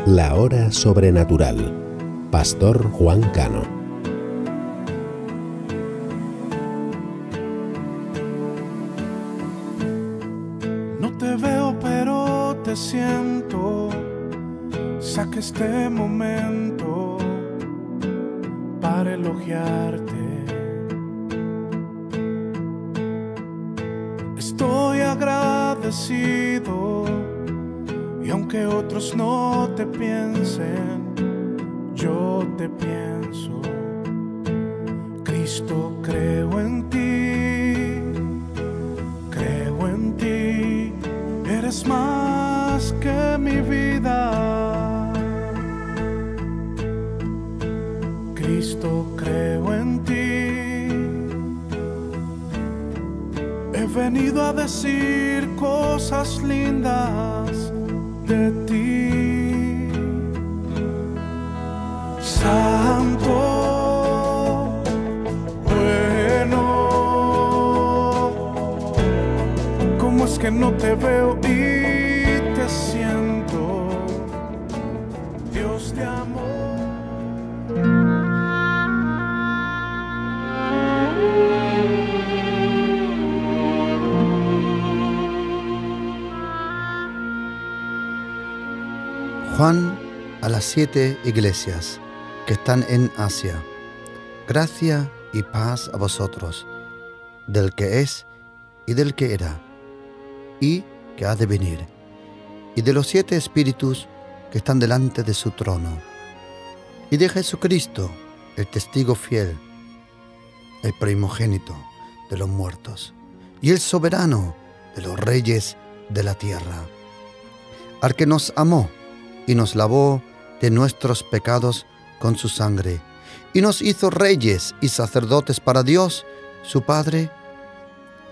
La Hora Sobrenatural. Pastor Juan Cano. No te veo, pero te siento. Saca este momento para elogiarte. Estoy agradecido, y aunque otros no te piensen, yo te pienso. Cristo, creo en ti, eres más que mi vida. Cristo, creo en ti. He venido a decir cosas lindas de ti. Santo, bueno, ¿cómo es que no te veo y te siento? Dios de amor. Juan a las 7 iglesias que están en Asia. Gracia y paz a vosotros, del que es y del que era, y que ha de venir, y de los 7 espíritus que están delante de su trono, y de Jesucristo, el testigo fiel, el primogénito de los muertos, y el soberano de los reyes de la tierra, al que nos amó y nos lavó de nuestros pecados con su sangre, y nos hizo reyes y sacerdotes para Dios, su Padre.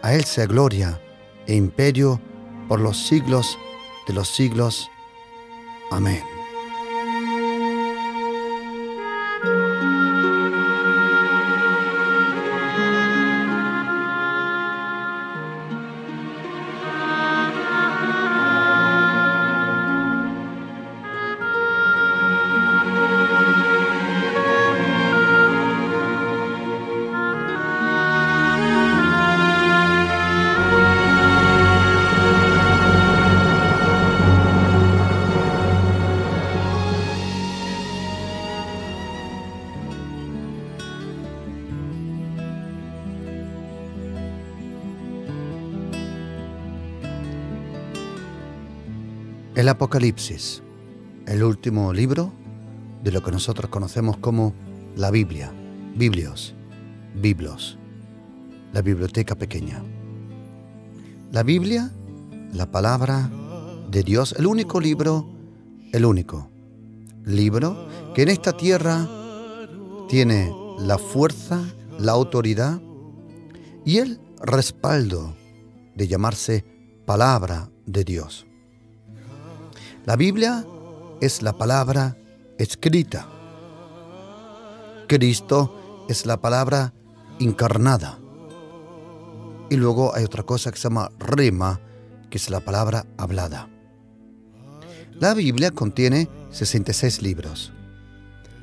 A Él sea gloria e imperio por los siglos de los siglos. Amén. El Apocalipsis, el último libro de lo que nosotros conocemos como la Biblia, Biblos, la biblioteca pequeña. La Biblia, la palabra de Dios, el único libro que en esta tierra tiene la fuerza, la autoridad y el respaldo de llamarse palabra de Dios. La Biblia es la palabra escrita. Cristo es la palabra encarnada. Y luego hay otra cosa que se llama rema, que es la palabra hablada. La Biblia contiene 66 libros,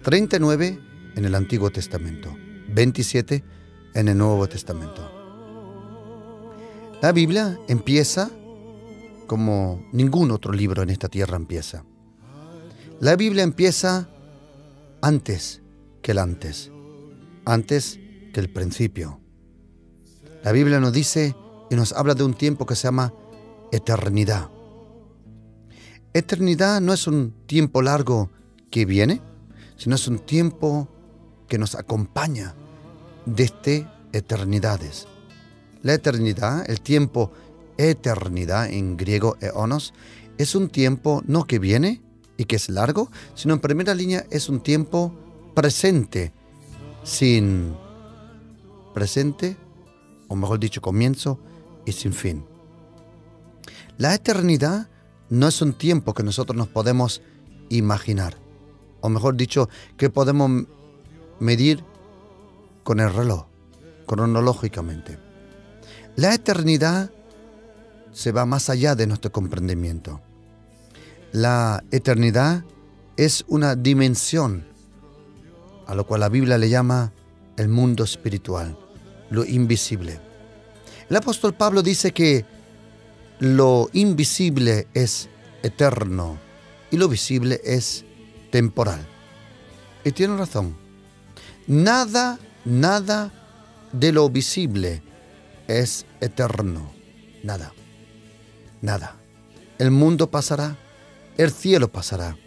39 en el Antiguo Testamento, 27 en el Nuevo Testamento. La Biblia empieza como ningún otro libro en esta tierra empieza. La Biblia empieza antes que el principio. La Biblia nos dice y nos habla de un tiempo que se llama eternidad. Eternidad no es un tiempo largo que viene, sino es un tiempo que nos acompaña desde eternidades. La eternidad, el tiempo eternidad, en griego eonos, es un tiempo no que viene y que es largo, sino en primera línea es un tiempo presente, o mejor dicho, comienzo y sin fin. La eternidad no es un tiempo que nosotros nos podemos imaginar, o mejor dicho, que podemos medir con el reloj, cronológicamente. La eternidad se va más allá de nuestro comprendimiento. La eternidad es una dimensión a lo cual la Biblia le llama el mundo espiritual, lo invisible. El apóstol Pablo dice que lo invisible es eterno y lo visible es temporal. Y tiene razón. Nada de lo visible es eterno. Nada. El mundo pasará, el cielo pasará,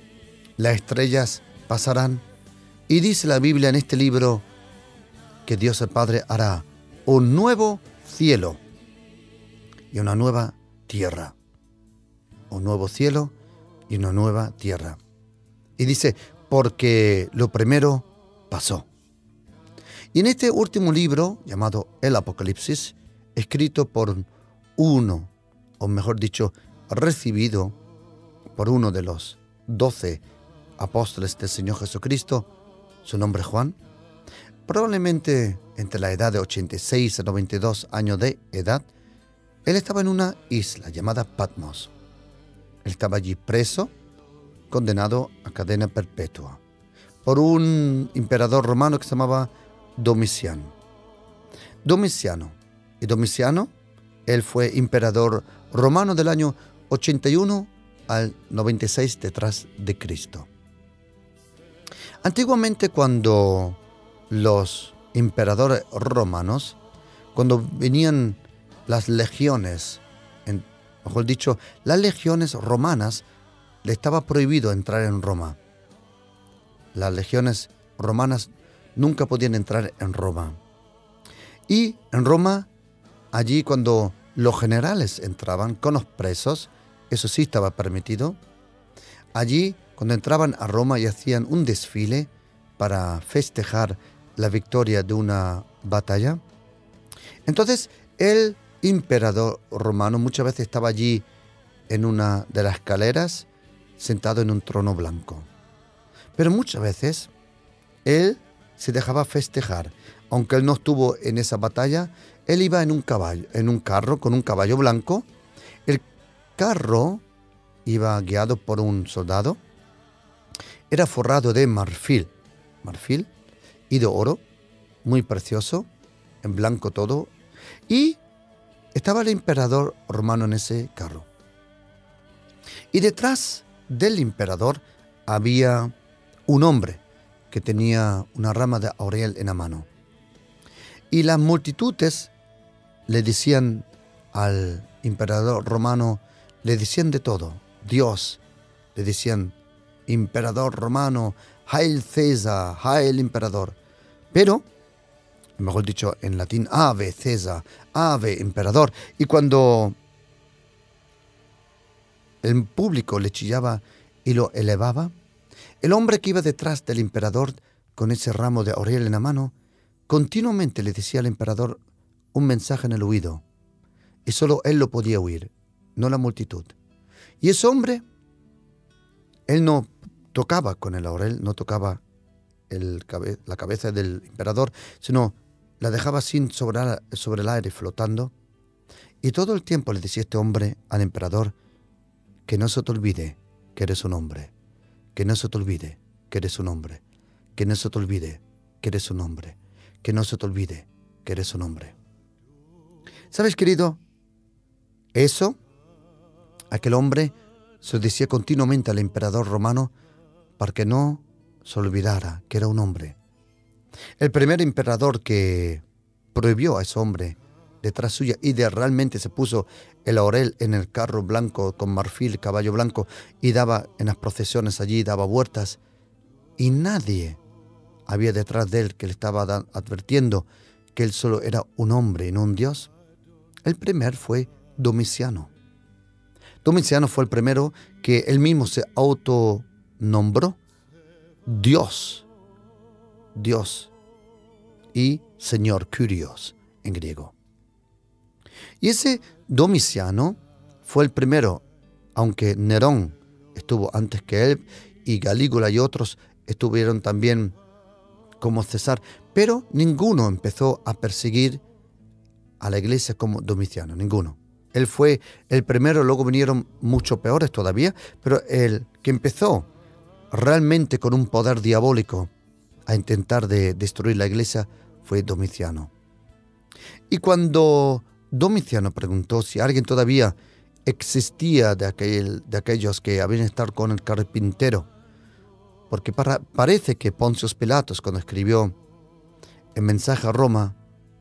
las estrellas pasarán. Y dice la Biblia en este libro que Dios el Padre hará un nuevo cielo y una nueva tierra. Un nuevo cielo y una nueva tierra. Y dice, porque lo primero pasó. Y en este último libro, llamado El Apocalipsis, escrito por uno, o mejor dicho, recibido por uno de los 12 apóstoles del Señor Jesucristo, su nombre Juan, probablemente entre la edad de 86 a 92 años de edad, él estaba en una isla llamada Patmos. Él estaba allí preso, condenado a cadena perpetua, por un emperador romano que se llamaba Domiciano. Y Domiciano, él fue emperador romano del año 81 al 96 detrás de Cristo. Antiguamente, cuando los emperadores romanos, cuando venían las legiones, mejor dicho, las legiones romanas, le estaba prohibido entrar en Roma. Las legiones romanas nunca podían entrar en Roma. Y en Roma, allí cuando los generales entraban con los presos, eso sí estaba permitido. Allí, cuando entraban a Roma y hacían un desfile para festejar la victoria de una batalla, entonces el emperador romano muchas veces estaba allí en una de las escaleras, sentado en un trono blanco. Pero muchas veces él se dejaba festejar. Aunque él no estuvo en esa batalla, él iba en un carro con un caballo blanco. El carro iba guiado por un soldado. Era forrado de marfil y de oro, muy precioso, en blanco todo. Y estaba el emperador romano en ese carro. Y detrás del emperador había un hombre que tenía una rama de laurel en la mano. Y las multitudes le decían al emperador romano, le decían de todo. Dios, le decían, emperador romano, Heil César, Heil emperador. Pero, mejor dicho en latín, Ave César, Ave emperador. Y cuando el público le chillaba y lo elevaba, el hombre que iba detrás del emperador con ese ramo de laurel en la mano, continuamente le decía al emperador un mensaje en el oído. Y solo él lo podía oír, no la multitud. Y ese hombre, él no tocaba con el laurel, no tocaba la cabeza del emperador, sino la dejaba así sobre el aire flotando. Y todo el tiempo le decía este hombre al emperador, que no se te olvide que eres un hombre, que no se te olvide que eres un hombre, que no se te olvide que eres un hombre, que no se te olvide que eres un hombre. ¿Sabes, querido? Eso, aquel hombre se decía continuamente al emperador romano para que no se olvidara que era un hombre. El primer emperador que prohibió a ese hombre detrás suya y realmente se puso el laurel en el carro blanco con marfil, caballo blanco, y daba en las procesiones allí, daba vueltas, y nadie había detrás de él que le estaba advirtiendo que él solo era un hombre y no un Dios. El primer fue Domiciano. Domiciano fue el primero que él mismo se autonombró Dios y Señor, Kyrios en griego. Y ese Domiciano fue el primero, aunque Nerón estuvo antes que él y Calígula y otros estuvieron también como César, pero ninguno empezó a perseguir a la iglesia como Domiciano, ninguno. Él fue el primero, luego vinieron mucho peores todavía, pero el que empezó realmente con un poder diabólico a intentar de destruir la iglesia fue Domiciano. Y cuando Domiciano preguntó si alguien todavía existía de aquellos que habían estado con el carpintero, porque parece que Poncio Pilatos, cuando escribió el mensaje a Roma,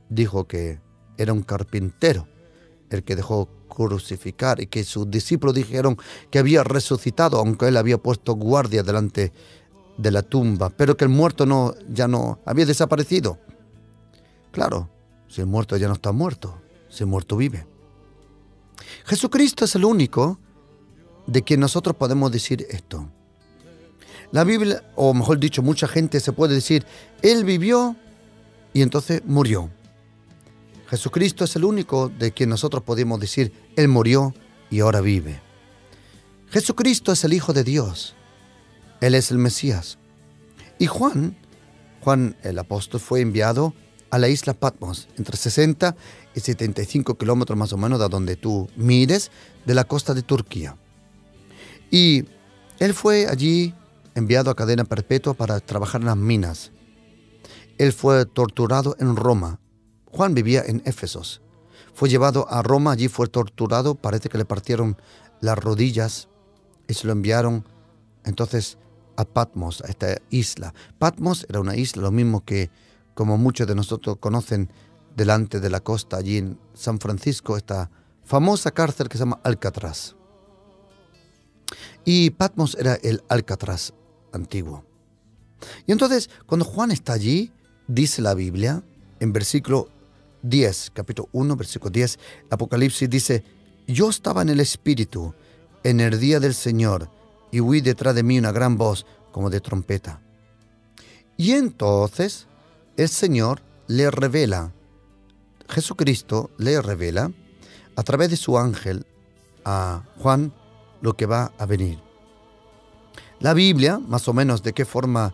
dijo que era un carpintero el que dejó crucificar y que sus discípulos dijeron que había resucitado, aunque él había puesto guardia delante de la tumba, pero que el muerto ya no había desaparecido. Claro, si el muerto ya no está muerto, si el muerto vive. Jesucristo es el único de quien nosotros podemos decir esto. La Biblia, o mejor dicho, mucha gente se puede decir, Él vivió y entonces murió. Jesucristo es el único de quien nosotros podemos decir, Él murió y ahora vive. Jesucristo es el Hijo de Dios. Él es el Mesías. Y Juan el apóstol, fue enviado a la isla Patmos, entre 60 y 75 kilómetros más o menos de donde tú mires, de la costa de Turquía. Y él fue allí enviado a cadena perpetua para trabajar en las minas. Él fue torturado en Roma. Juan vivía en Éfesos. Fue llevado a Roma, allí fue torturado, parece que le partieron las rodillas y se lo enviaron entonces a Patmos, a esta isla. Patmos era una isla, lo mismo que como muchos de nosotros conocen delante de la costa, allí en San Francisco, esta famosa cárcel que se llama Alcatraz. Y Patmos era el Alcatraz antiguo. Y entonces, cuando Juan está allí, dice la Biblia, en versículo 10, capítulo 1, versículo 10, Apocalipsis dice, yo estaba en el Espíritu, en el día del Señor, y oí detrás de mí una gran voz, como de trompeta. Y entonces, el Señor le revela, Jesucristo le revela, a través de su ángel, a Juan, lo que va a venir. La Biblia, más o menos de qué forma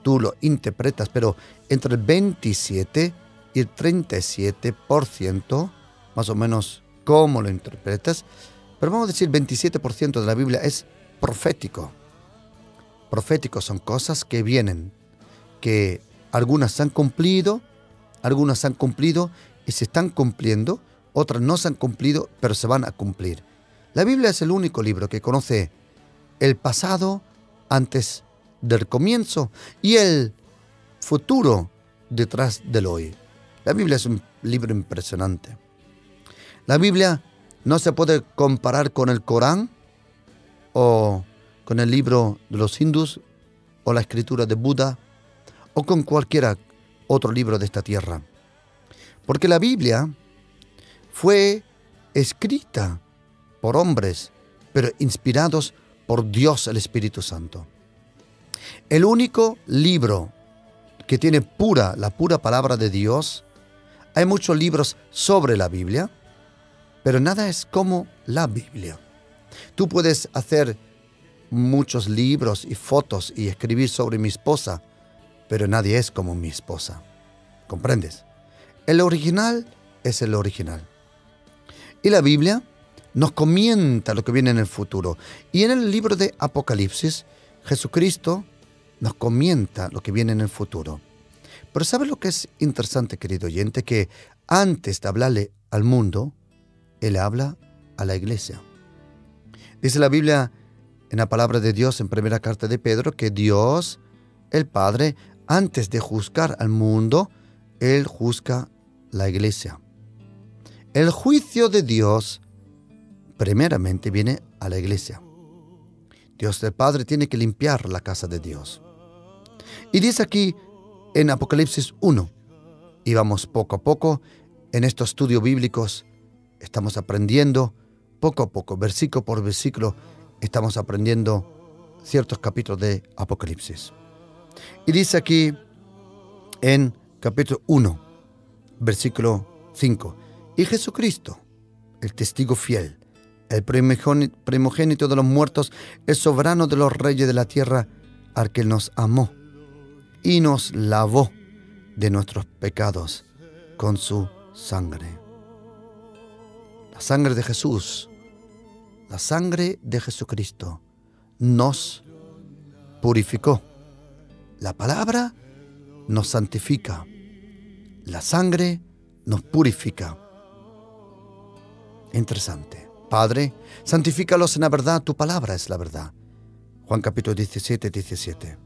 tú lo interpretas, pero entre el 27 y el 37%, más o menos cómo lo interpretas, pero vamos a decir 27% de la Biblia es profético. Profético son cosas que vienen, que algunas se han cumplido y se están cumpliendo, otras no se han cumplido, pero se van a cumplir. La Biblia es el único libro que conoce el pasado antes del comienzo y el futuro detrás del hoy. La Biblia es un libro impresionante. La Biblia no se puede comparar con el Corán o con el libro de los hindús o la escritura de Buda o con cualquier otro libro de esta tierra. Porque la Biblia fue escrita por hombres, pero inspirados por Dios el Espíritu Santo. El único libro que tiene la pura palabra de Dios. Hay muchos libros sobre la Biblia, pero nada es como la Biblia. Tú puedes hacer muchos libros y fotos y escribir sobre mi esposa, pero nadie es como mi esposa. ¿Comprendes? El original es el original. Y la Biblia nos comenta lo que viene en el futuro. Y en el libro de Apocalipsis, Jesucristo nos comenta lo que viene en el futuro. Pero ¿sabes lo que es interesante, querido oyente? Que antes de hablarle al mundo, Él habla a la iglesia. Dice la Biblia en la palabra de Dios en primera carta de Pedro que Dios, el Padre, antes de juzgar al mundo, Él juzga la iglesia. El juicio de Dios primeramente viene a la iglesia. Dios el Padre tiene que limpiar la casa de Dios. Y dice aquí en Apocalipsis 1, y vamos poco a poco en estos estudios bíblicos, estamos aprendiendo poco a poco, versículo por versículo, estamos aprendiendo ciertos capítulos de Apocalipsis. Y dice aquí en capítulo 1, versículo 5, y Jesucristo, el testigo fiel, el primogénito de los muertos, el soberano de los reyes de la tierra, al que nos amó y nos lavó de nuestros pecados con su sangre. La sangre de Jesús, la sangre de Jesucristo, nos purificó. La palabra nos santifica. La sangre nos purifica. Interesante. Padre, santifícalos en la verdad, tu palabra es la verdad. Juan capítulo 17, 17.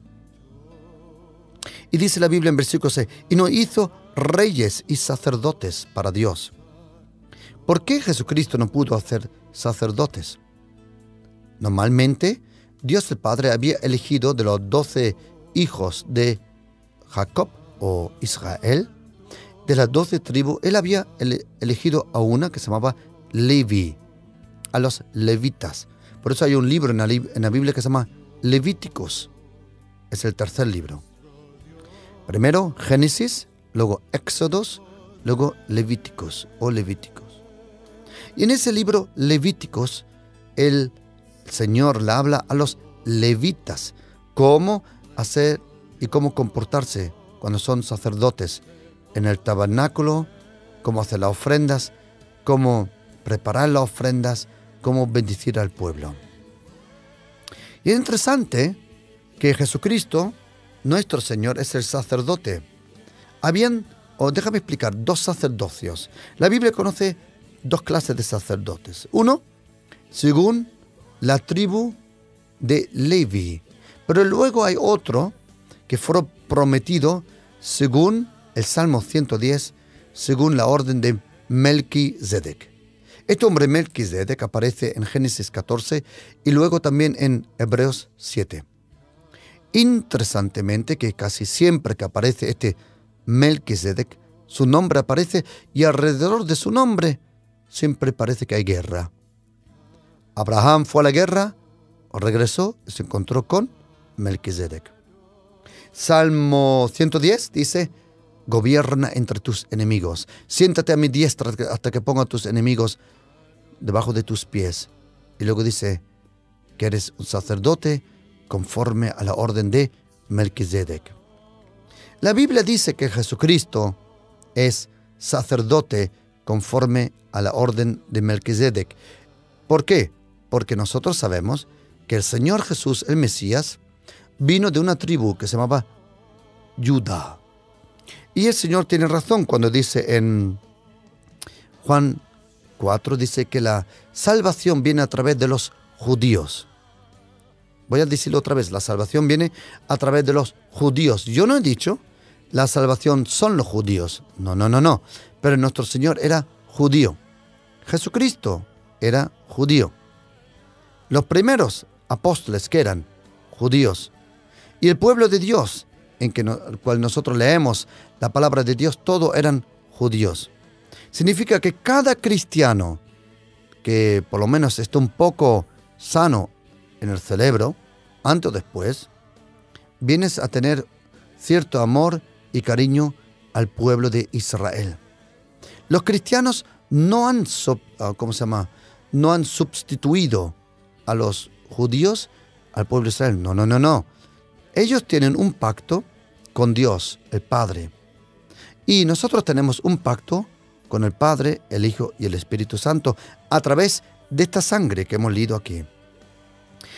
Y dice la Biblia en versículo 6, y nos hizo reyes y sacerdotes para Dios. ¿Por qué Jesucristo no pudo hacer sacerdotes? Normalmente, Dios el Padre había elegido de los 12 hijos de Jacob o Israel, de las 12 tribus, Él había elegido a una que se llamaba Levi, a los levitas. Por eso hay un libro en la Biblia que se llama Levíticos. Es el tercer libro. Primero Génesis, luego Éxodos, luego Levíticos o Levíticos. Y en ese libro Levíticos, el Señor le habla a los levitas cómo hacer y cómo comportarse cuando son sacerdotes en el tabernáculo, cómo hacer las ofrendas, cómo preparar las ofrendas, cómo bendecir al pueblo. Y es interesante que Jesucristo, nuestro Señor, es el sacerdote. Déjame explicar, 2 sacerdocios. La Biblia conoce 2 clases de sacerdotes. Uno, según la tribu de Levi. Pero luego hay otro que fueron prometidos según el Salmo 110, según la orden de Melquisedec. Este hombre Melquisedec aparece en Génesis 14 y luego también en Hebreos 7. Interesantemente que casi siempre que aparece este Melquisedec, su nombre aparece y alrededor de su nombre siempre parece que hay guerra. Abraham fue a la guerra, regresó y se encontró con Melquisedec. Salmo 110 dice, gobierna entre tus enemigos. Siéntate a mi diestra hasta que ponga a tus enemigos debajo de tus pies. Y luego dice que eres un sacerdote conforme a la orden de Melquisedec. La Biblia dice que Jesucristo es sacerdote conforme a la orden de Melquisedec. ¿Por qué? Porque nosotros sabemos que el Señor Jesús, el Mesías, vino de una tribu que se llamaba Judá. Y el Señor tiene razón cuando dice en Juan 4, dice que la salvación viene a través de los judíos. Voy a decirlo otra vez, la salvación viene a través de los judíos. Yo no he dicho la salvación son los judíos. No. Pero nuestro Señor era judío. Jesucristo era judío. Los primeros apóstoles que eran judíos. Y el pueblo de Dios, en el cual nosotros leemos la palabra de Dios, todos eran judíos. Significa que cada cristiano que por lo menos esté un poco sano en el cerebro, antes o después, vienes a tener cierto amor y cariño al pueblo de Israel. Los cristianos no han sustituido a los judíos al pueblo de Israel. No. Ellos tienen un pacto con Dios, el Padre. Y nosotros tenemos un pacto con el Padre, el Hijo y el Espíritu Santo a través de esta sangre que hemos leído aquí.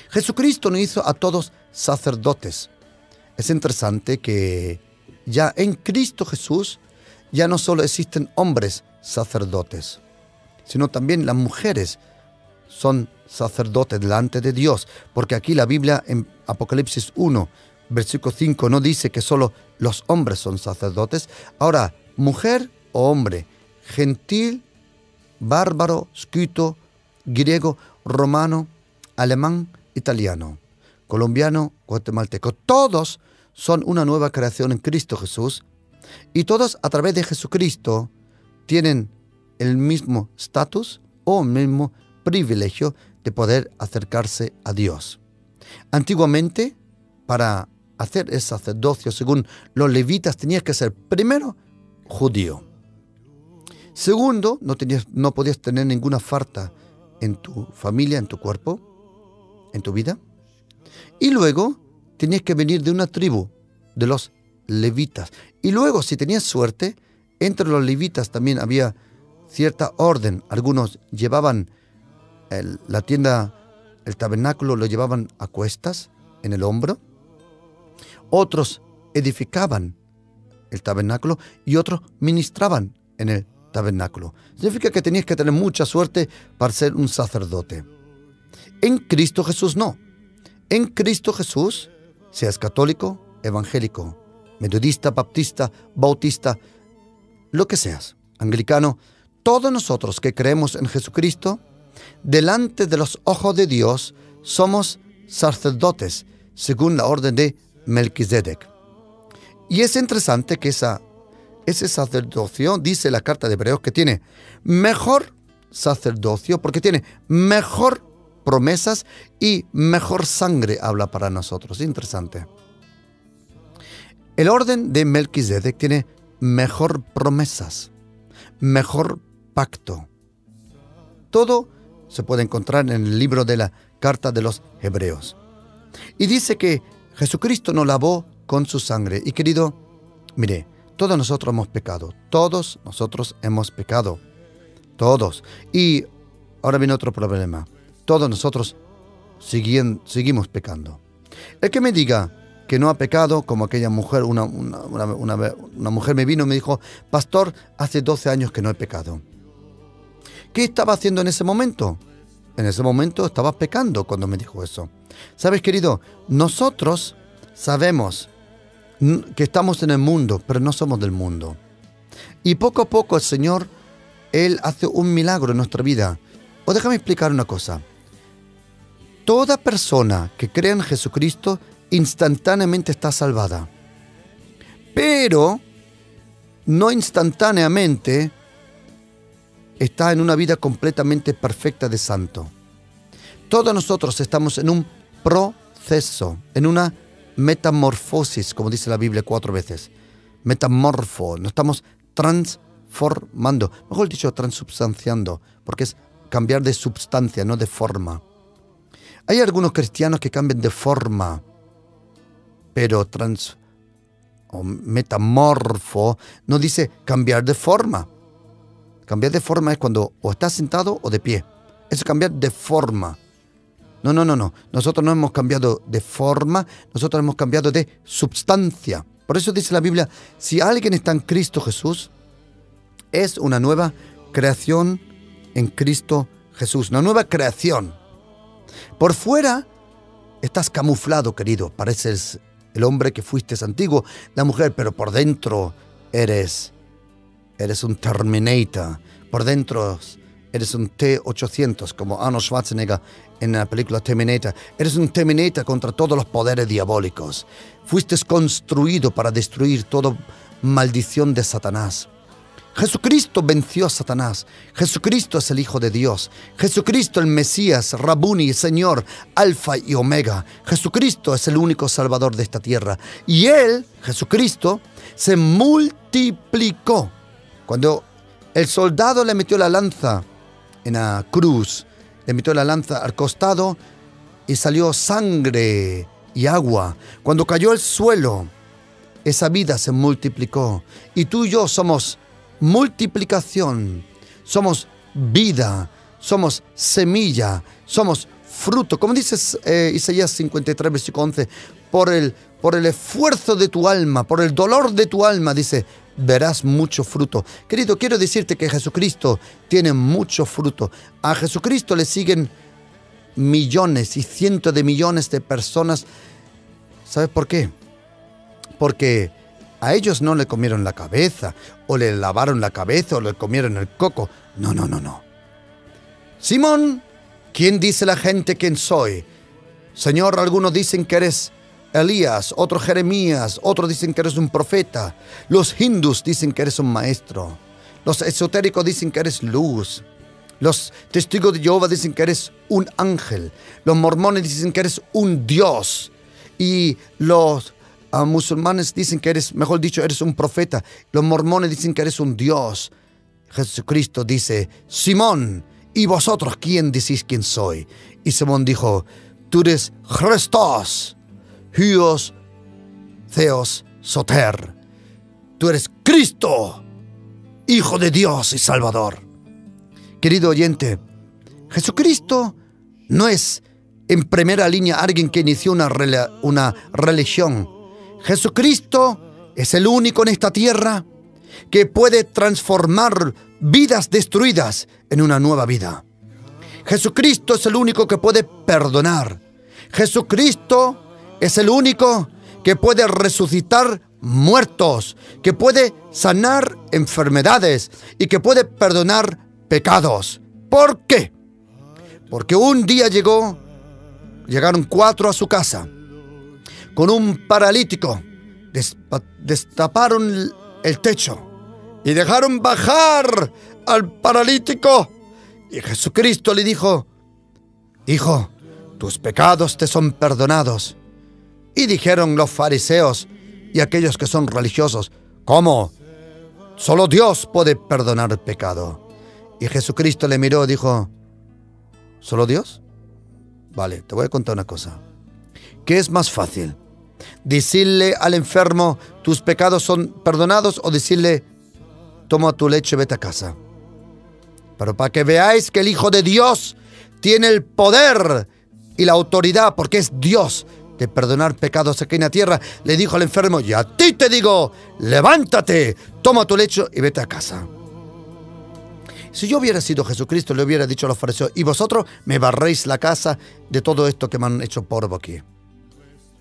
Jesucristo nos hizo a todos sacerdotes. Es interesante que ya en Cristo Jesús ya no solo existen hombres sacerdotes, sino también las mujeres son sacerdotes delante de Dios, porque aquí la Biblia en Apocalipsis 1, versículo 5, no dice que solo los hombres son sacerdotes. Ahora, mujer o hombre, gentil, bárbaro, scuto, griego, romano, alemán, italiano, colombiano, guatemalteco, todos son una nueva creación en Cristo Jesús y todos a través de Jesucristo tienen el mismo estatus o el mismo privilegio de poder acercarse a Dios. Antiguamente, para hacer el sacerdocio según los levitas, tenías que ser primero judío. Segundo, no podías tener ninguna falta en tu familia, en tu cuerpo, en tu vida. Y luego tenías que venir de una tribu, de los levitas. Y luego, si tenías suerte, entre los levitas también había cierta orden. Algunos llevaban la tienda, el tabernáculo lo llevaban a cuestas, en el hombro, otros edificaban el tabernáculo y otros ministraban en el tabernáculo. Significa que tenías que tener mucha suerte para ser un sacerdote. En Cristo Jesús no. En Cristo Jesús, seas católico, evangélico, metodista, baptista, bautista, lo que seas, anglicano, todos nosotros que creemos en Jesucristo, delante de los ojos de Dios, somos sacerdotes, según la orden de Melquisedec. Y es interesante que ese sacerdocio, dice la carta de Hebreos, que tiene mejor sacerdocio, porque tiene mejor promesas y mejor sangre habla para nosotros. Interesante. El orden de Melquisedec tiene mejor promesas, mejor pacto. Todo se puede encontrar en el libro de la carta de los Hebreos. Y dice que Jesucristo nos lavó con su sangre. Y querido, mire, todos nosotros hemos pecado. Todos nosotros hemos pecado. Todos. Y ahora viene otro problema. Todos nosotros seguimos pecando. El que me diga que no ha pecado, como aquella mujer, una mujer me vino y me dijo: pastor, hace 12 años que no he pecado. ¿Qué estaba haciendo en ese momento? En ese momento estaba pecando cuando me dijo eso. ¿Sabes, querido? Nosotros sabemos que estamos en el mundo, pero no somos del mundo. Y poco a poco el Señor, Él hace un milagro en nuestra vida. O déjame explicar una cosa. Toda persona que cree en Jesucristo instantáneamente está salvada. Pero no instantáneamente está en una vida completamente perfecta de santo. Todos nosotros estamos en un proceso, en una metamorfosis, como dice la Biblia 4 veces. Metamorfo, nos estamos transformando, mejor dicho, transubstanciando, porque es cambiar de substancia, no de forma. Hay algunos cristianos que cambian de forma, pero metamorfo no dice cambiar de forma. Cambiar de forma es cuando o estás sentado o de pie. Eso es cambiar de forma. No. Nosotros no hemos cambiado de forma, nosotros hemos cambiado de substancia. Por eso dice la Biblia, si alguien está en Cristo Jesús, es una nueva creación en Cristo Jesús. Una nueva creación. Por fuera estás camuflado, querido. Pareces el hombre que fuiste antiguo, la mujer, pero por dentro eres un Terminator. Por dentro eres un T-800, como Arnold Schwarzenegger en la película Terminator. Eres un Terminator contra todos los poderes diabólicos. Fuiste construido para destruir toda maldición de Satanás. Jesucristo venció a Satanás. Jesucristo es el Hijo de Dios. Jesucristo el Mesías, Rabuni, Señor, Alfa y Omega. Jesucristo es el único Salvador de esta tierra. Y Él, Jesucristo, se multiplicó. Cuando el soldado le metió la lanza en la cruz, le metió la lanza al costado y salió sangre y agua. Cuando cayó al suelo, esa vida se multiplicó. Y tú y yo somos multiplicación, somos vida, somos semilla, somos fruto. Como dice Isaías 53, versículo 11, por el esfuerzo de tu alma, por el dolor de tu alma, dice, verás mucho fruto. Querido, quiero decirte que Jesucristo tiene mucho fruto. A Jesucristo le siguen millones y cientos de millones de personas. ¿Sabes por qué? Porque a ellos no le comieron la cabeza, o le lavaron la cabeza, o le comieron el coco. No. Simón, ¿quién dice la gente quién soy? Señor, algunos dicen que eres Elías, otros Jeremías, otros dicen que eres un profeta. Los hindús dicen que eres un maestro. Los esotéricos dicen que eres luz. Los testigos de Jehová dicen que eres un ángel. Los mormones dicen que eres un Dios. Y los musulmanes dicen que eres, mejor dicho, eres un profeta. Los mormones dicen que eres un Dios. Jesucristo dice, Simón, ¿y vosotros quién decís quién soy? Y Simón dijo, tú eres Christos, Hyos, Theos, Soter. Tú eres Cristo, Hijo de Dios y Salvador. Querido oyente, Jesucristo no es en primera línea alguien que inició una religión. Jesucristo es el único en esta tierra que puede transformar vidas destruidas en una nueva vida. Jesucristo es el único que puede perdonar. Jesucristo es el único que puede resucitar muertos, que puede sanar enfermedades y que puede perdonar pecados. ¿Por qué? Porque un día llegaron 4 a su casa con un paralítico, destaparon el techo y dejaron bajar al paralítico. Y Jesucristo le dijo: hijo, tus pecados te son perdonados. Y dijeron los fariseos y aquellos que son religiosos: ¿cómo? Solo Dios puede perdonar el pecado. Y Jesucristo le miró y dijo: ¿solo Dios? Vale, te voy a contar una cosa. ¿Qué es más fácil? ¿Decirle al enfermo tus pecados son perdonados o decirle toma tu lecho y vete a casa? Pero para que veáis que el Hijo de Dios tiene el poder y la autoridad, porque es Dios, de perdonar pecados aquí en la tierra, le dijo al enfermo: y a ti te digo, levántate, toma tu lecho y vete a casa. Si yo hubiera sido Jesucristo, le hubiera dicho a los fariseos: y vosotros me barréis la casa de todo esto que me han hecho polvo aquí,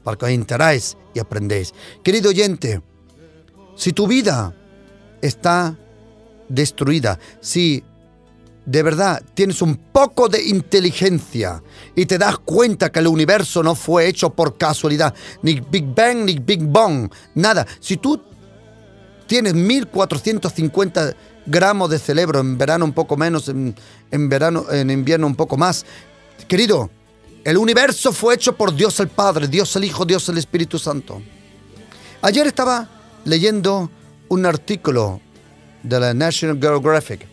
para que os enteráis y aprendéis. Querido oyente, si tu vida está destruida, si de verdad tienes un poco de inteligencia y te das cuenta que el universo no fue hecho por casualidad, ni Big Bang ni Big Bang, nada. Si tú tienes 1450 gramos de cerebro, en verano un poco menos, en invierno un poco más, querido, el universo fue hecho por Dios el Padre, Dios el Hijo, Dios el Espíritu Santo. Ayer estaba leyendo un artículo de la National Geographic,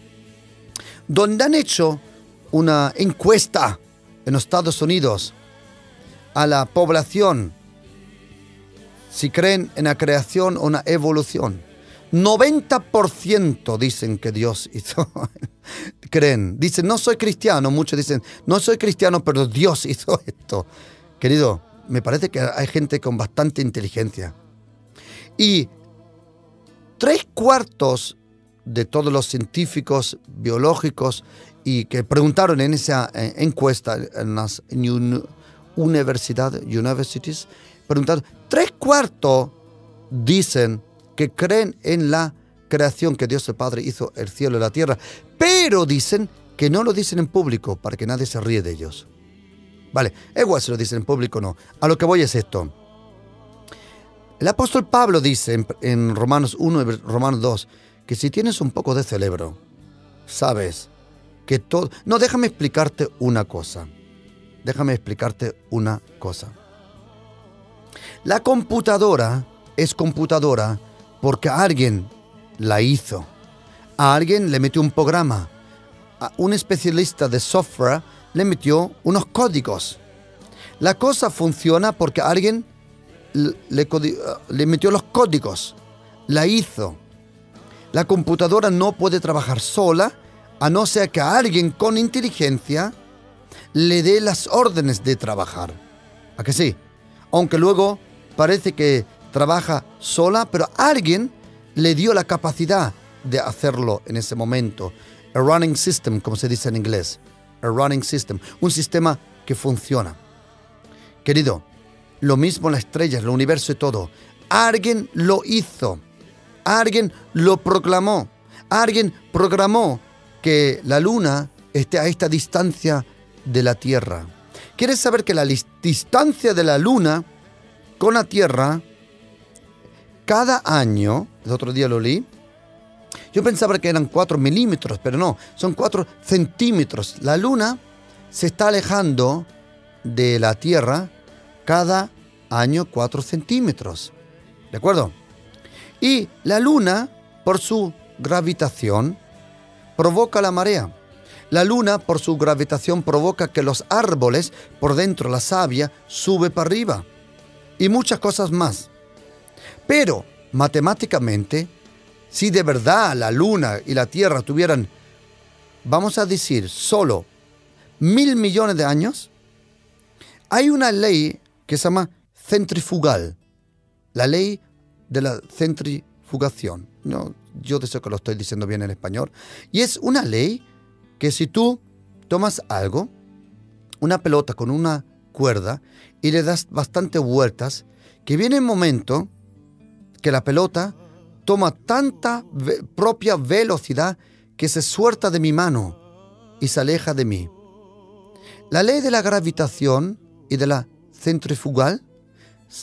donde han hecho una encuesta en los Estados Unidos a la población, si creen en la creación o una evolución. 90% dicen que Dios hizo, creen. Dicen, no soy cristiano. Muchos dicen, no soy cristiano, pero Dios hizo esto. Querido, me parece que hay gente con bastante inteligencia. Y 3/4 de todos los científicos biológicos y que preguntaron en esa encuesta en las universities, preguntaron, 3/4 dicen que creen en la creación, que Dios el Padre hizo el cielo y la tierra, pero dicen que no lo dicen en público para que nadie se ríe de ellos. Vale, igual si lo dicen en público no. A lo que voy es esto. El apóstol Pablo dice en Romanos 1 y Romanos 2 que si tienes un poco de cerebro, sabes que todo... No, déjame explicarte una cosa. La computadora es computadora porque alguien la hizo. A alguien le metió un programa. A un especialista de software le metió unos códigos. La cosa funciona porque alguien le metió los códigos. La hizo. La computadora no puede trabajar sola a no ser que alguien con inteligencia le dé las órdenes de trabajar. ¿A que sí? Aunque luego parece que trabaja sola, pero alguien le dio la capacidad de hacerlo en ese momento. A running system, como se dice en inglés. A running system. Un sistema que funciona. Querido, lo mismo las estrellas, el universo y todo. Alguien lo hizo. Alguien lo proclamó. Alguien programó que la luna esté a esta distancia de la Tierra. ¿Quieres saber que la distancia de la luna con la Tierra, cada año, el otro día lo leí, yo pensaba que eran 4 milímetros, pero no, son 4 centímetros. La luna se está alejando de la Tierra cada año 4 centímetros. ¿De acuerdo? Y la luna, por su gravitación, provoca la marea. La luna, por su gravitación, provoca que los árboles, por dentro la savia, sube para arriba. Y muchas cosas más. Pero, matemáticamente, si de verdad la luna y la Tierra tuvieran, vamos a decir, solo 1.000 millones de años, hay una ley que se llama centrifugal. la ley de la centrifugación. No, yo deseo que lo estoy diciendo bien en español. Y es una ley que si tú tomas algo, una pelota con una cuerda, y le das bastantes vueltas, que viene un momento que la pelota toma tanta propia velocidad que se suelta de mi mano y se aleja de mí. La ley de la gravitación y de la centrifugal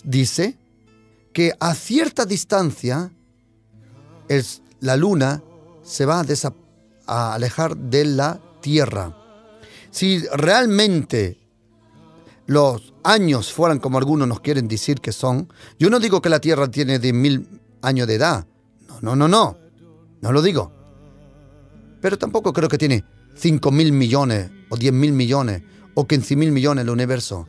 dice que a cierta distancia la luna se va a alejar de la Tierra. Si realmente los años fueran como algunos nos quieren decir que son, yo no digo que la Tierra tiene 10.000 años de edad. No lo digo. Pero tampoco creo que tiene 5.000 millones o 10.000 millones o 15.000 millones el universo.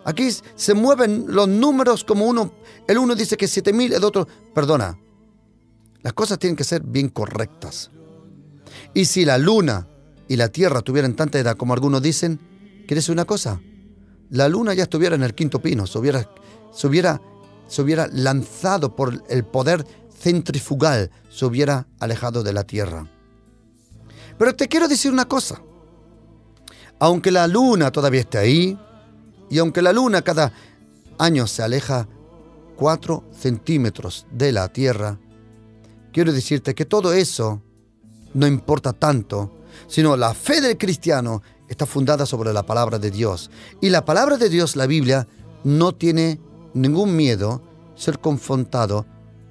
Aquí se mueven los números como el uno dice que 7.000, el otro, perdona. Las cosas tienen que ser bien correctas. Y si la luna y la Tierra tuvieran tanta edad como algunos dicen, ¿quieres decir una cosa? La luna ya estuviera en el quinto pino, se hubiera lanzado por el poder centrifugal, se hubiera alejado de la Tierra. Pero te quiero decir una cosa. Aunque la luna todavía esté ahí, y aunque la luna cada año se aleja 4 centímetros de la Tierra, quiero decirte que todo eso no importa tanto, sino la fe del cristiano está fundada sobre la palabra de Dios. Y la palabra de Dios, la Biblia, no tiene ningún miedo ser confrontado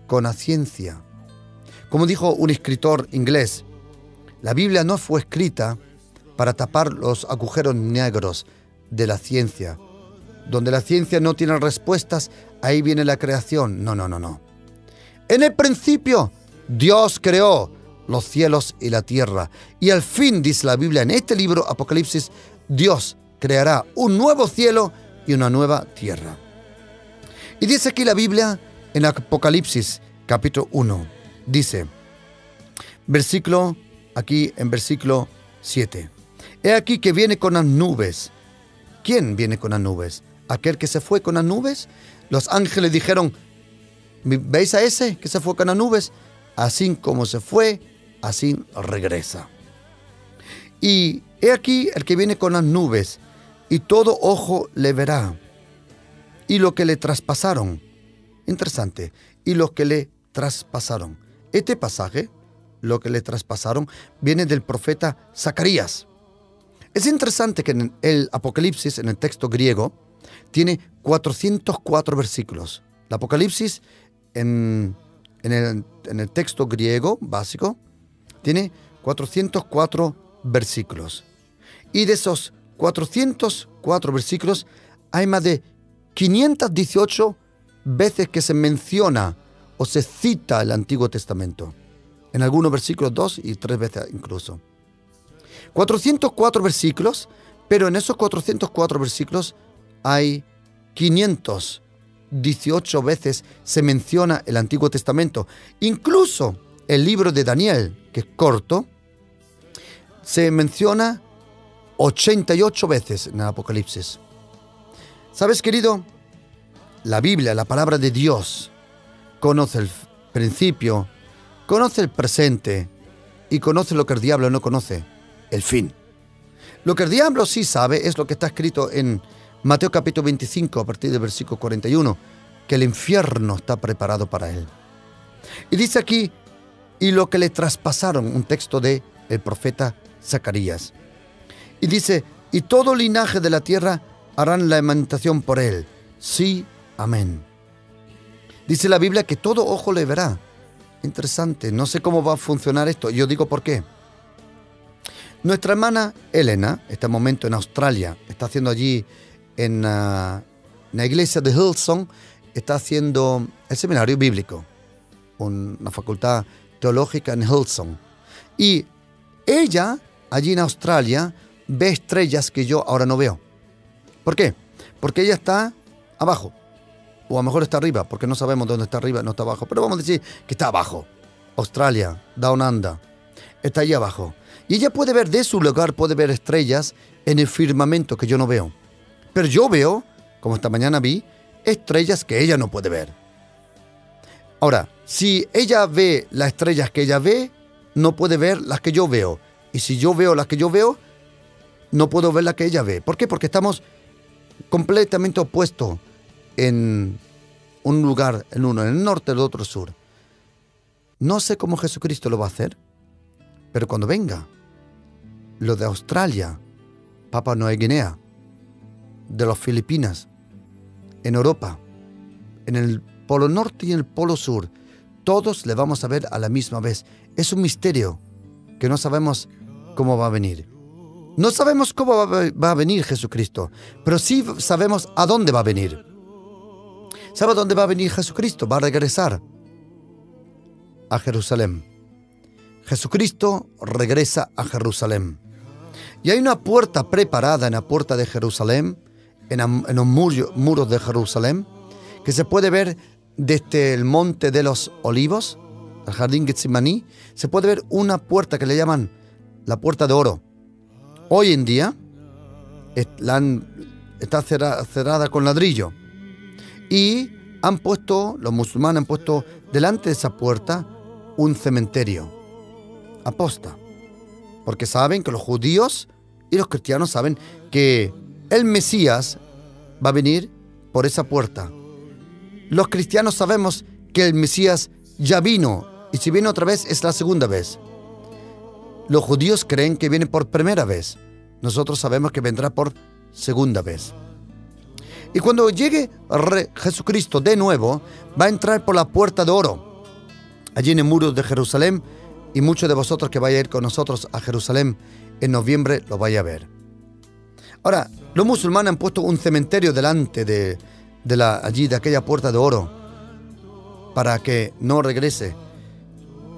con la ciencia. Como dijo un escritor inglés, la Biblia no fue escrita para tapar los agujeros negros de la ciencia. Donde la ciencia no tiene respuestas, ahí viene la creación. No. En el principio, Dios creó los cielos y la tierra. Y al fin, dice la Biblia en este libro, Apocalipsis, Dios creará un nuevo cielo y una nueva tierra. Y dice aquí la Biblia, en Apocalipsis, capítulo 1, dice, versículo 7. He aquí que viene con las nubes. ¿Quién viene con las nubes? ¿Aquel que se fue con las nubes? Los ángeles dijeron, ¿veis a ese que se fue con las nubes? Así como se fue, así regresa. Y he aquí el que viene con las nubes, y todo ojo le verá. Y lo que le traspasaron. Interesante. Y lo que le traspasaron. Este pasaje, lo que le traspasaron, viene del profeta Zacarías. Es interesante que en el Apocalipsis, en el texto griego, tiene 404 versículos. El Apocalipsis, en el texto griego básico, tiene 404 versículos. Y de esos 404 versículos, hay más de 518 veces que se menciona o se cita el Antiguo Testamento. En algunos versículos 2 y 3 veces incluso. 404 versículos, pero en esos 404 versículos hay 518 veces se menciona el Antiguo Testamento. Incluso el libro de Daniel, que es corto, se menciona 88 veces en el Apocalipsis. ¿Sabes, querido? La Biblia, la palabra de Dios, conoce el principio, conoce el presente y conoce lo que el diablo no conoce, el fin. Lo que el diablo sí sabe es lo que está escrito en Mateo capítulo 25, a partir del versículo 41, que el infierno está preparado para él. Y dice aquí, y lo que le traspasaron, un texto de el profeta Zacarías. Y dice, y todo linaje de la tierra harán lamentación por él. Sí, amén. Dice la Biblia que todo ojo le verá. Interesante, no sé cómo va a funcionar esto. Yo digo por qué. Nuestra hermana Elena, en este momento en Australia, está haciendo allí en la iglesia de Hillsong, está haciendo el seminario bíblico, una facultad teológica en Hillsong. Y ella, allí en Australia, ve estrellas que yo ahora no veo. ¿Por qué? Porque ella está abajo. O a lo mejor está arriba, porque no sabemos dónde está arriba, no está abajo. Pero vamos a decir que está abajo. Australia, Down Under, está allí abajo. Y ella puede ver, de su lugar, puede ver estrellas en el firmamento que yo no veo. Pero yo veo, como esta mañana vi, estrellas que ella no puede ver. Ahora, si ella ve las estrellas que ella ve, no puede ver las que yo veo. Y si yo veo las que yo veo, no puedo ver las que ella ve. ¿Por qué? Porque estamos completamente opuestos en un lugar, en uno en el norte, el otro sur. No sé cómo Jesucristo lo va a hacer, pero cuando venga, lo de Australia, Papua Nueva Guinea, de las Filipinas, en Europa, en el Polo Norte y en el Polo Sur, todos le vamos a ver a la misma vez. Es un misterio que no sabemos cómo va a venir. No sabemos cómo va a venir Jesucristo, pero sí sabemos a dónde va a venir. ¿Sabe a dónde va a venir Jesucristo? Va a regresar a Jerusalén. Jesucristo regresa a Jerusalén. Y hay una puerta preparada en la puerta de Jerusalén, en los muros de Jerusalén, que se puede ver desde el Monte de los Olivos, el Jardín Getsemaní. Se puede ver una puerta que le llaman la Puerta de Oro. Hoy en día está cerrada con ladrillo. Y los musulmanes han puesto delante de esa puerta un cementerio. Aposta. Porque saben que los judíos y los cristianos saben que el Mesías va a venir por esa puerta. Los cristianos sabemos que el Mesías ya vino, y si viene otra vez es la segunda vez. Los judíos creen que viene por primera vez. Nosotros sabemos que vendrá por segunda vez. Y cuando llegue Jesucristo de nuevo, va a entrar por la Puerta de Oro, allí en el muro de Jerusalén, y muchos de vosotros que vaya a ir con nosotros a Jerusalén en noviembre lo vaya a ver. Ahora, los musulmanes han puesto un cementerio delante de aquella Puerta de Oro para que no regrese.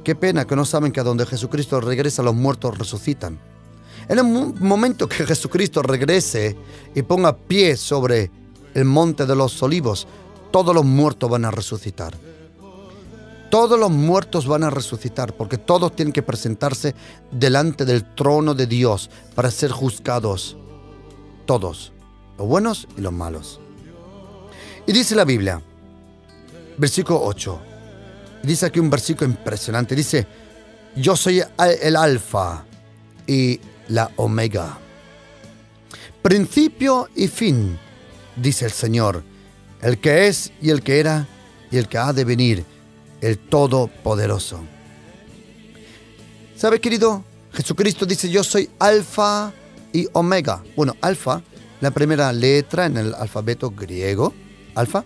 Qué pena que no saben que a donde Jesucristo regresa los muertos resucitan. En el momento que Jesucristo regrese y ponga pie sobre el Monte de los Olivos, todos los muertos van a resucitar. Todos los muertos van a resucitar, porque todos tienen que presentarse delante del trono de Dios para ser juzgados. Todos, los buenos y los malos. Y dice la Biblia, versículo 8, dice aquí un versículo impresionante, dice: yo soy el alfa y la omega, principio y fin, dice el Señor, el que es y el que era y el que ha de venir, el Todopoderoso. ¿Sabe, querido? Jesucristo dice: yo soy alfa y omega. Bueno, alfa, la primera letra en el alfabeto griego, alfa,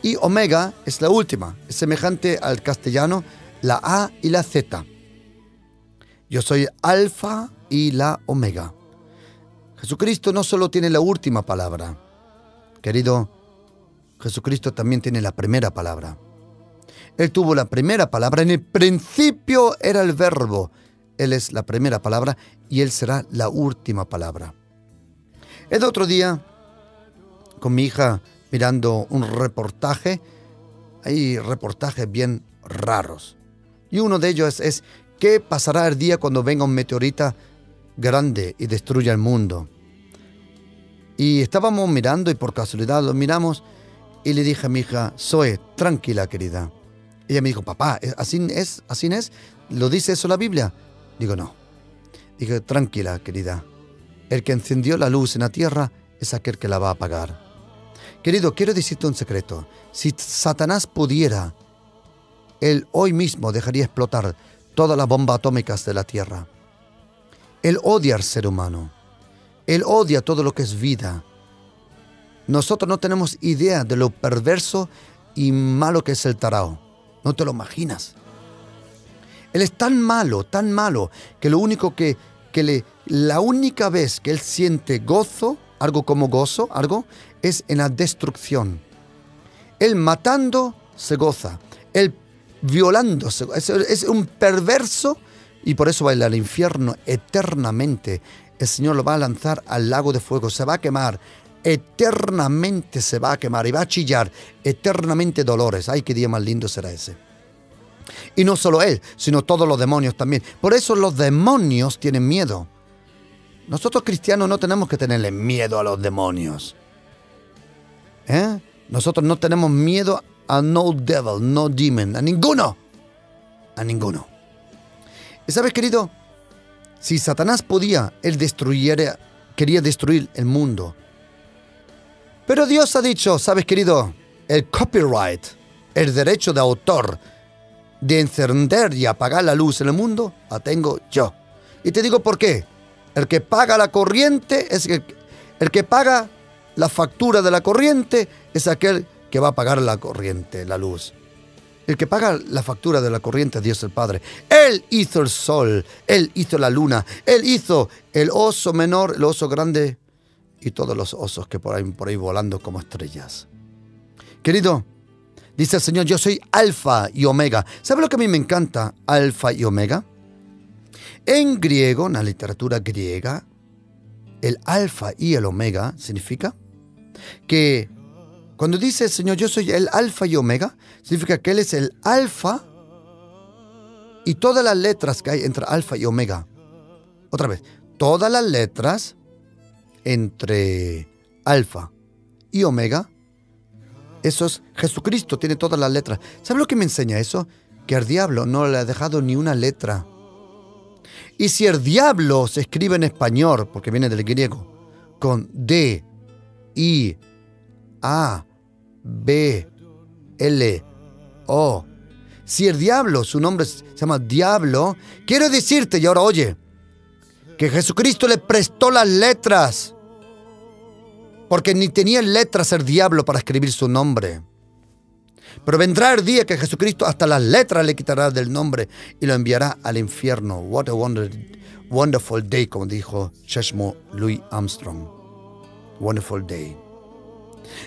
y omega es la última, es semejante al castellano, la A y la Z. Yo soy alfa y la omega. Jesucristo no solo tiene la última palabra, querido, Jesucristo también tiene la primera palabra. Él tuvo la primera palabra, en el principio era el verbo. Él es la primera palabra y Él será la última palabra. El otro día, con mi hija, mirando un reportaje, hay reportajes bien raros. Y uno de ellos es ¿qué pasará el día cuando venga un meteorito grande y destruya el mundo? Y estábamos mirando y por casualidad lo miramos y le dije a mi hija: Zoe, tranquila, querida. Ella me dijo: papá, ¿así es? ¿Lo dice eso la Biblia? Digo: no. Dije: tranquila, querida. El que encendió la luz en la tierra es aquel que la va a apagar. Querido, quiero decirte un secreto. Si Satanás pudiera, él hoy mismo dejaría explotar todas las bombas atómicas de la tierra. Él odia al ser humano. Él odia todo lo que es vida. Nosotros no tenemos idea de lo perverso y malo que es el tarao. No te lo imaginas. Él es tan malo, que lo único la única vez que él siente gozo, algo como gozo, es en la destrucción. Él matando se goza. Él violando es un perverso y por eso va a ir al infierno eternamente. El Señor lo va a lanzar al lago de fuego, se va a quemar. Eternamente se va a quemar y va a chillar eternamente dolores. Ay, qué día más lindo será ese. Y no solo él, sino todos los demonios también. Por eso los demonios tienen miedo. Nosotros cristianos no tenemos que tenerle miedo a los demonios. Nosotros no tenemos miedo a no devil, no demon, a ninguno. A ninguno. Y sabes, querido, si Satanás podía, él quería destruir el mundo. Pero Dios ha dicho, sabes, querido, el copyright, el derecho de autor de encender y apagar la luz en el mundo, la tengo yo. Y te digo por qué. El que paga la corriente es el que paga la factura de la corriente es aquel que va a pagar la corriente, la luz. El que paga la factura de la corriente es Dios el Padre. Él hizo el sol, Él hizo la luna, Él hizo el oso menor, el oso grande y todos los osos que por ahí volando como estrellas. Querido, dice el Señor, yo soy Alfa y Omega. ¿Sabe lo que a mí me encanta? Alfa y Omega. En griego, en la literatura griega, el Alfa y el Omega significa que cuando dice el Señor, yo soy el Alfa y Omega, significa que Él es el Alfa y todas las letras que hay entre Alfa y Omega. Otra vez, todas las letras entre Alfa y Omega, eso es Jesucristo, tiene todas las letras. ¿Sabe lo que me enseña eso? Que al diablo no le ha dejado ni una letra. Y si el diablo se escribe en español, porque viene del griego, con D, I, A, B, L, O. Si el diablo, su nombre se llama diablo, quiero decirte, y ahora oye, que Jesucristo le prestó las letras, porque ni tenía letras el diablo para escribir su nombre. Pero vendrá el día que Jesucristo hasta las letras le quitará del nombre y lo enviará al infierno. What a wonderful day, como dijo Cheshmo Louis Armstrong. Wonderful day.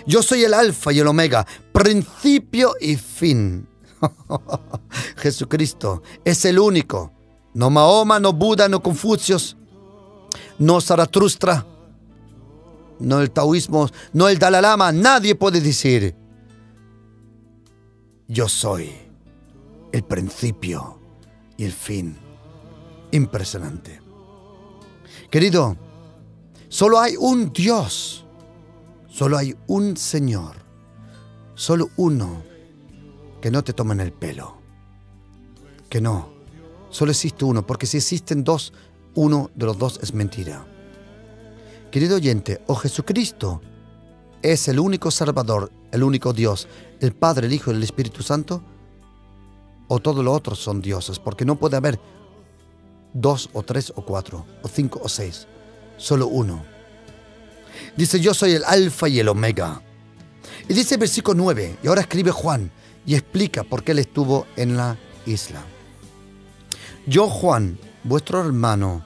Yo soy el Alfa y el Omega, principio y fin. Jesucristo es el único. No Mahoma, no Buda, no Confucio, no Zaratustra, no el taoísmo, no el Dalai Lama. Nadie puede decir, yo soy el principio y el fin. Impresionante. Querido, solo hay un Dios, solo hay un Señor, solo uno que no te tomen el pelo. Que no, solo existe uno, porque si existen dos, uno de los dos es mentira. Querido oyente, o Jesucristo es el único Salvador, el único Dios, el Padre, el Hijo y el Espíritu Santo, o todos los otros son dioses, porque no puede haber dos o tres o cuatro o cinco o seis, solo uno. Dice, yo soy el Alfa y el Omega. Y dice el versículo 9, y ahora escribe Juan y explica por qué él estuvo en la isla. Yo, Juan, vuestro hermano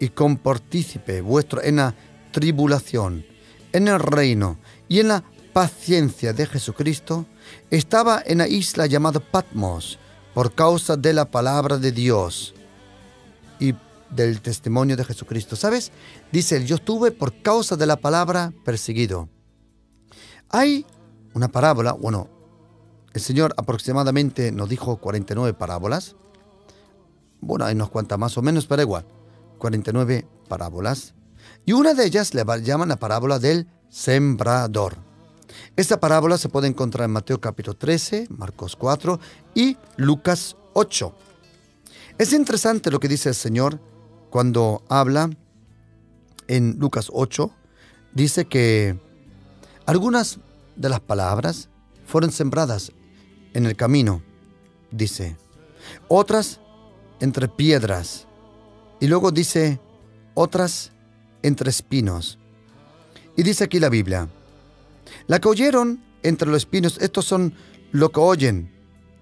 y compartícipe vuestro en la tribulación, en el reino y en la paciencia de Jesucristo, estaba en la isla llamada Patmos por causa de la palabra de Dios y del testimonio de Jesucristo. ¿Sabes? Dice él, yo estuve por causa de la palabra perseguido. Hay una parábola, bueno, el Señor aproximadamente nos dijo 49 parábolas. Bueno, hay unos cuantas más o menos, pero igual, 49 parábolas. Y una de ellas le llaman la parábola del sembrador. Esta parábola se puede encontrar en Mateo capítulo 13, Marcos 4 y Lucas 8. Es interesante lo que dice el Señor cuando habla en Lucas 8. Dice que algunas de las palabras fueron sembradas en el camino, dice. Otras entre piedras. Y luego dice otras entre espinos. Y dice aquí la Biblia, la que oyeron entre los espinos, estos son lo que oyen,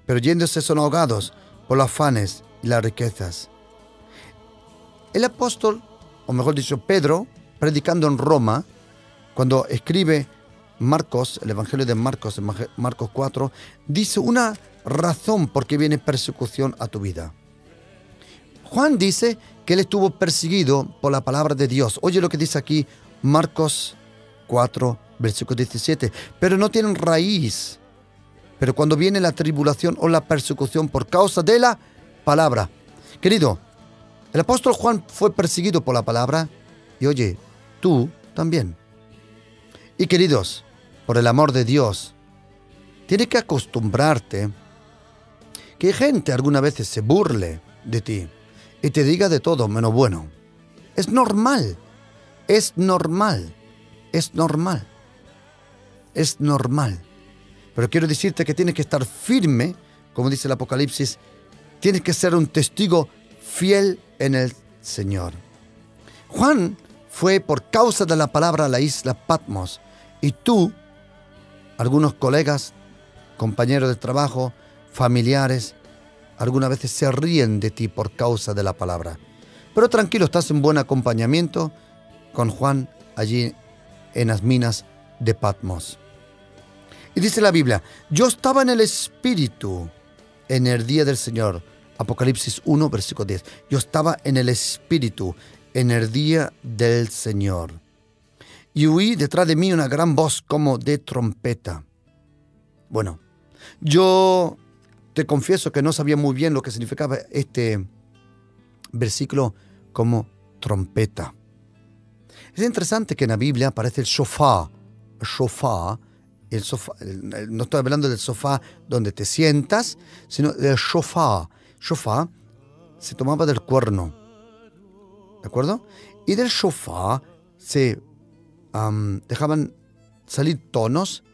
pero yéndose son ahogados por los afanes y las riquezas. El apóstol, o mejor dicho Pedro, predicando en Roma, cuando escribe Marcos, el Evangelio de Marcos, en Marcos 4, dice una razón por qué viene persecución a tu vida. Juan dice que él estuvo perseguido por la palabra de Dios. Oye lo que dice aquí Marcos 4, versículo 17. Pero no tienen raíz. Pero cuando viene la tribulación o la persecución por causa de la palabra. Querido, el apóstol Juan fue perseguido por la palabra. Y oye, tú también. Y queridos, por el amor de Dios, Tienes que acostumbrarte que gente algunas veces se burle de ti y te diga de todo menos bueno. Es normal, es normal, es normal, es normal. Pero quiero decirte que tienes que estar firme, como dice el Apocalipsis, tienes que ser un testigo fiel en el Señor. Juan fue por causa de la palabra a la isla Patmos, y tú, algunos colegas, compañeros de trabajo, familiares, algunas veces se ríen de ti por causa de la palabra. Pero tranquilo, estás en buen acompañamiento con Juan allí en las minas de Patmos. Y dice la Biblia, yo estaba en el Espíritu en el día del Señor. Apocalipsis 1, versículo 10. Yo estaba en el Espíritu en el día del Señor. Y oí detrás de mí una gran voz como de trompeta. Bueno, yo te confieso que no sabía muy bien lo que significaba este versículo como trompeta. Es interesante que en la Biblia aparece el shofar. El shofar, no estoy hablando del sofá donde te sientas, sino del shofar. Shofar se tomaba del cuerno, ¿de acuerdo? Y del shofar se dejaban salir tonos,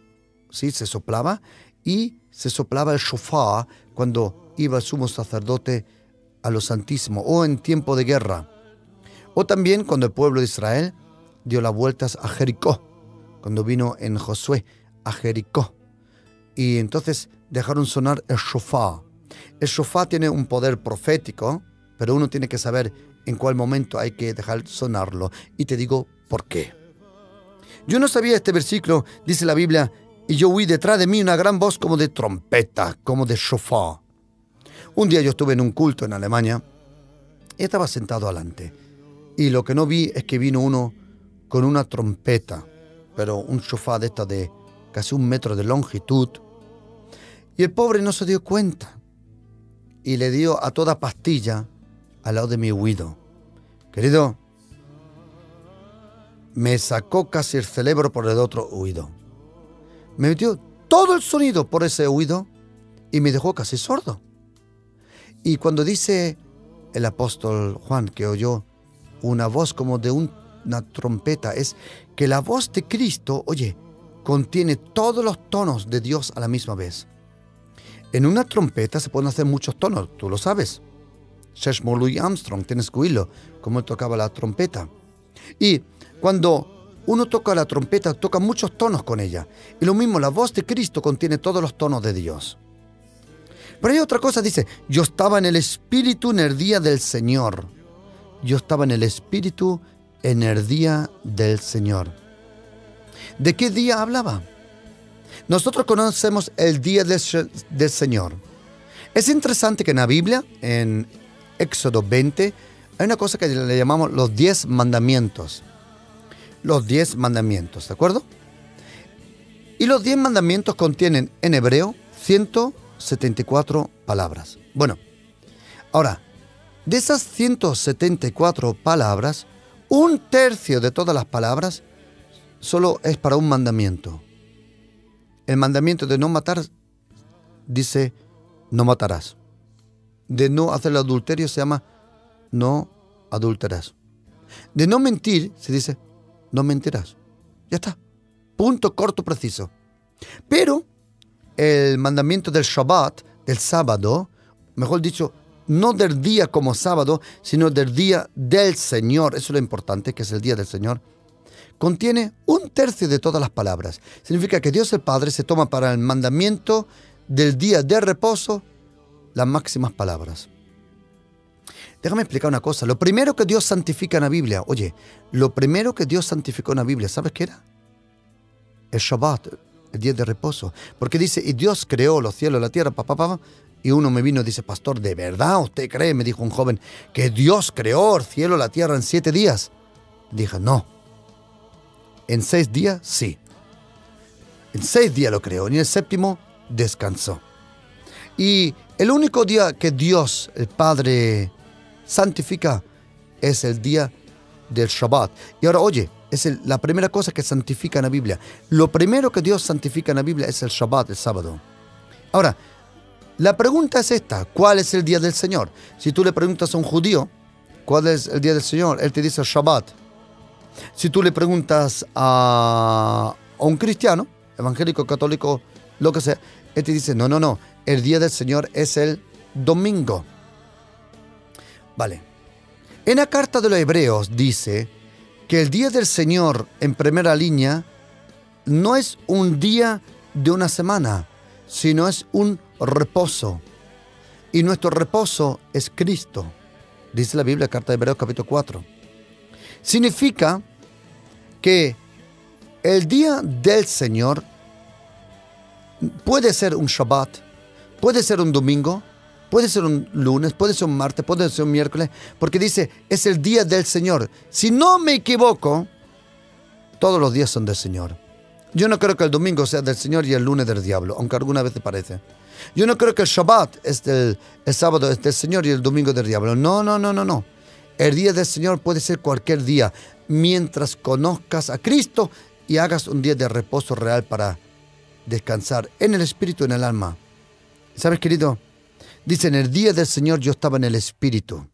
¿sí? Se soplaba, y se soplaba el shofar cuando iba el sumo sacerdote a lo santísimo, o en tiempo de guerra, o también cuando el pueblo de Israel dio las vueltas a Jericó, cuando vino en Josué a Jericó, y entonces dejaron sonar el shofar. El shofar tiene un poder profético, pero uno tiene que saber en cuál momento hay que dejar sonarlo, y te digo por qué. Yo no sabía este versículo, dice la Biblia, y yo oí detrás de mí una gran voz como de trompeta, como de shofar. Un día yo estuve en un culto en Alemania y estaba sentado adelante. Y lo que no vi es que vino uno con una trompeta, pero un shofar de esta de casi 1 metro de longitud. Y el pobre no se dio cuenta y le dio a toda pastilla al lado de mi oído. Querido, me sacó casi el cerebro por el otro oído. Me metió todo el sonido por ese oído y me dejó casi sordo. Y cuando dice el apóstol Juan que oyó una voz como de una trompeta, es que la voz de Cristo, oye, contiene todos los tonos de Dios a la misma vez. En una trompeta se pueden hacer muchos tonos, tú lo sabes. Sheshmo Louis Armstrong, tienes que oírlo, como él tocaba la trompeta. Y cuando uno toca la trompeta, toca muchos tonos con ella. Y lo mismo, la voz de Cristo contiene todos los tonos de Dios. Pero hay otra cosa, dice, yo estaba en el Espíritu en el día del Señor. Yo estaba en el Espíritu en el día del Señor. ¿De qué día hablaba? Nosotros conocemos el día del Señor. Es interesante que en la Biblia, en Éxodo 20, hay una cosa que le llamamos los 10 mandamientos. Los 10 mandamientos, ¿de acuerdo? Y los 10 mandamientos contienen en hebreo 174 palabras. Bueno, ahora, de esas 174 palabras, 1/3 de todas las palabras solo es para un mandamiento. El mandamiento de no matar dice, no matarás. De no hacer el adulterio se llama, no adulterarás. De no mentir se dice, no mentirás. Ya está. Punto corto, preciso. Pero el mandamiento del Shabbat, del sábado, mejor dicho, no del día como sábado, sino del día del Señor, eso es lo importante, que es el día del Señor, contiene 1/3 de todas las palabras. Significa que Dios el Padre se toma para el mandamiento del día de reposo las máximas palabras. Déjame explicar una cosa. Lo primero que Dios santifica en la Biblia, oye, lo primero que Dios santificó en la Biblia, ¿sabes qué era? El Shabbat, el día de reposo. Porque dice, y Dios creó los cielos y la tierra, y uno me vino y dice, pastor, ¿de verdad usted cree? Me dijo un joven, que Dios creó el cielo y la tierra en 7 días. Dije, no. En 6 días, sí. En 6 días lo creó, y en el 7º descansó. Y el único día que Dios, el Padre, santifica es el día del Shabbat. Y ahora, oye, es la primera cosa que santifica en la Biblia. Lo primero que Dios santifica en la Biblia es el Shabbat, el sábado. Ahora, la pregunta es esta: ¿cuál es el día del Señor? Si tú le preguntas a un judío cuál es el día del Señor, él te dice el Shabbat. Si tú le preguntas a un cristiano, evangélico, católico, lo que sea, él te dice, no, el día del Señor es el domingo. Vale. En la carta de los Hebreos dice que el día del Señor, en primera línea, no es un día de una semana, sino es un reposo. Y nuestro reposo es Cristo. Dice la Biblia, carta de Hebreos, capítulo 4. Significa que el día del Señor puede ser un Shabbat, puede ser un domingo, puede ser un lunes, puede ser un martes, puede ser un miércoles, porque dice, es el día del Señor. Si no me equivoco, todos los días son del Señor. Yo no creo que el domingo sea del Señor y el lunes del diablo, aunque alguna vez te parece. Yo no creo que el Shabbat el sábado es del Señor y el domingo del diablo. No. El día del Señor puede ser cualquier día, mientras conozcas a Cristo y hagas un día de reposo real para descansar en el espíritu y en el alma. ¿Sabes, querido? Dice, en el día del Señor yo estaba en el espíritu.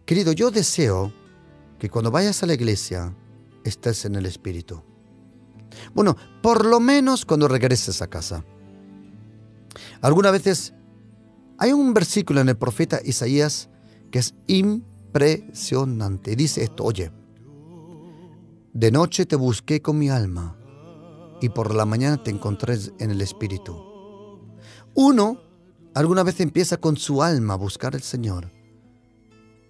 Querido, yo deseo que cuando vayas a la iglesia estés en el espíritu. Bueno, por lo menos cuando regreses a casa. Algunas veces hay un versículo en el profeta Isaías que es impresionante. Dice esto, oye, de noche te busqué con mi alma y por la mañana te encontré en el espíritu. Uno alguna vez empieza con su alma a buscar al Señor,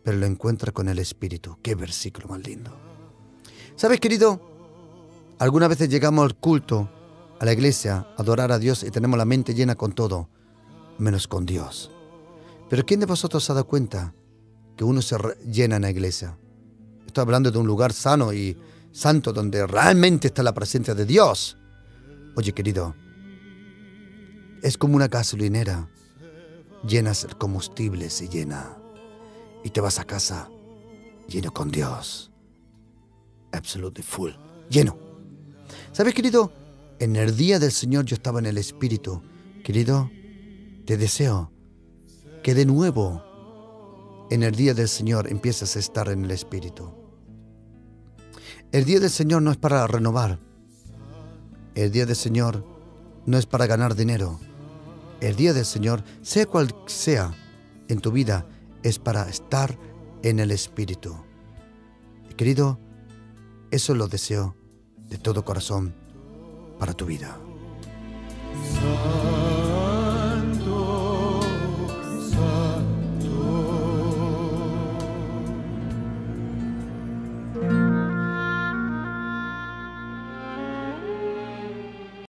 pero lo encuentra con el espíritu. Qué versículo más lindo. ¿Sabes, querido? Algunas veces llegamos al culto, a la iglesia, a adorar a Dios y tenemos la mente llena con todo, menos con Dios. Pero ¿quién de vosotros se ha dado cuenta que uno se llena en la iglesia? Estoy hablando de un lugar sano y santo donde realmente está la presencia de Dios. Oye, querido, es como una gasolinera. Llenas el combustible, se llena. Y te vas a casa lleno con Dios. Absolutely full. Lleno. ¿Sabes, querido? En el día del Señor yo estaba en el espíritu. Querido, te deseo que de nuevo en el día del Señor empieces a estar en el espíritu. El día del Señor no es para renovar. El día del Señor no es para ganar dinero. El día del Señor, sea cual sea en tu vida, es para estar en el espíritu. Y querido, eso lo deseo de todo corazón para tu vida.